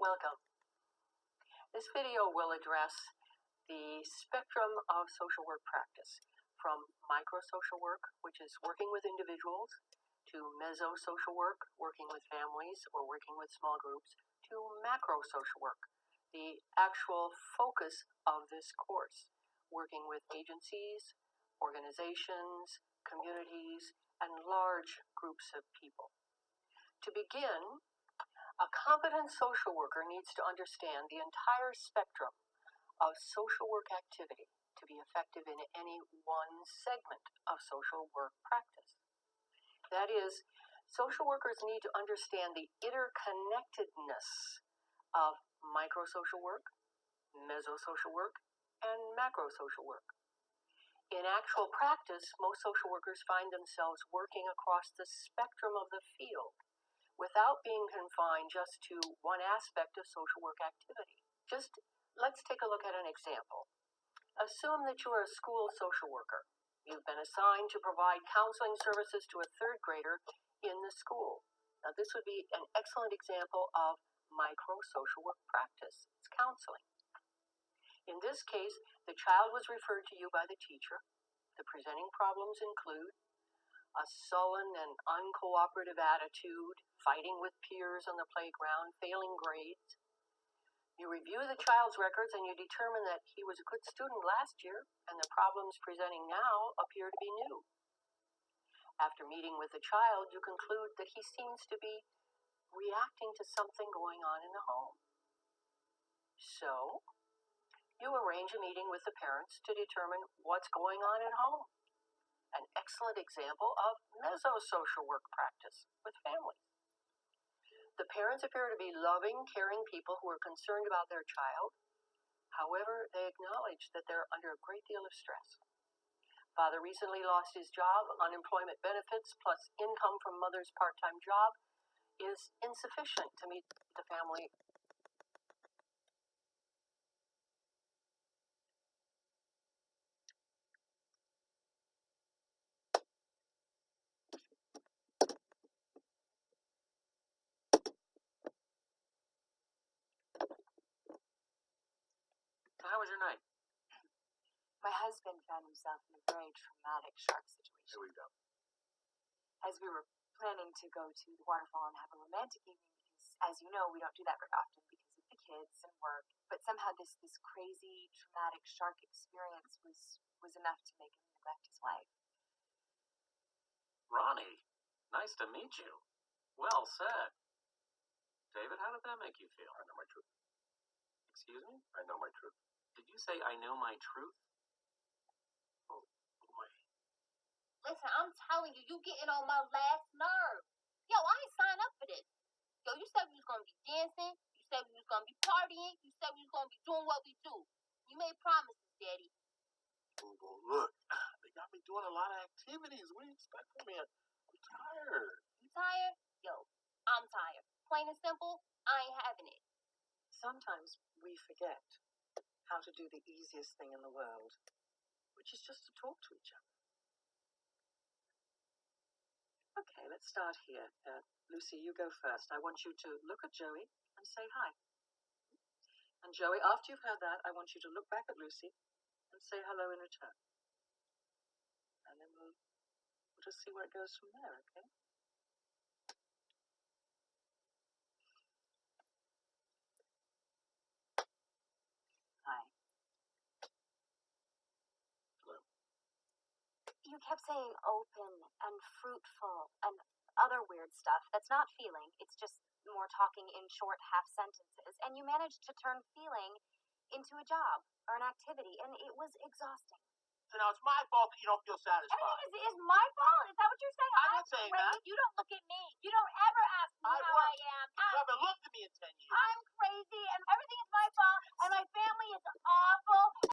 Welcome. This video will address the spectrum of social work practice, from micro-social work, which is working with individuals, to mezzo social work, working with families or working with small groups, to macro-social work, the actual focus of this course, working with agencies, organizations, communities, and large groups of people. To begin, a competent social worker needs to understand the entire spectrum of social work activity to be effective in any one segment of social work practice. That is, social workers need to understand the interconnectedness of micro-social work, mezzo-social work, and macro-social work. In actual practice, most social workers find themselves working across the spectrum of the field, without being confined just to one aspect of social work activity. Let's take a look at an example. Assume that you are a school social worker. You've been assigned to provide counseling services to a third grader in the school. Now, this would be an excellent example of micro-social work practice. It's counseling. In this case, the child was referred to you by the teacher. The presenting problems include a sullen and uncooperative attitude, fighting with peers on the playground, failing grades. You review the child's records and you determine that he was a good student last year and the problems presenting now appear to be new. After meeting with the child, you conclude that he seems to be reacting to something going on in the home. So, you arrange a meeting with the parents to determine what's going on at home. An excellent example of mezzo-social work practice with families. The parents appear to be loving, caring people who are concerned about their child. However, they acknowledge that they're under a great deal of stress. Father recently lost his job. Unemployment benefits plus income from mother's part-time job is insufficient to meet the family. How was your night? My husband found himself in a very traumatic shark situation. Here we go. As we were planning to go to the waterfall and have a romantic evening, because, as you know, we don't do that very often because of the kids and work. But somehow this crazy, traumatic shark experience was enough to make him neglect his wife. Ronnie, nice to meet you. Well said. David, how did that make you feel? I know my truth. Excuse me? I know my truth. Did you say I know my truth? Oh, boy. Listen, I'm telling you, you getting on my last nerve. Yo, I ain't signed up for this. Yo, you said we was gonna be dancing. You said we was gonna be partying. You said we was gonna be doing what we do. You made promises, Daddy. Well, look, they got me doing a lot of activities. What do you expect from me? I'm tired. You tired? Yo, I'm tired. Plain and simple, I ain't having it. Sometimes we forget how to do the easiest thing in the world, which is just to talk to each other. Okay, let's start here. Lucy, you go first. I want you to look at Joey and say hi. And Joey, after you've heard that, I want you to look back at Lucy and say hello in return. And then we'll just see where it goes from there, okay? Hi. Hello. You kept saying open and fruitful and other weird stuff. That's not feeling. It's just more talking in short half sentences. And you managed to turn feeling into a job or an activity, and it was exhausting. So now it's my fault that you don't feel satisfied. Is my fault? Is that what you're saying? I'm not saying that. You don't look at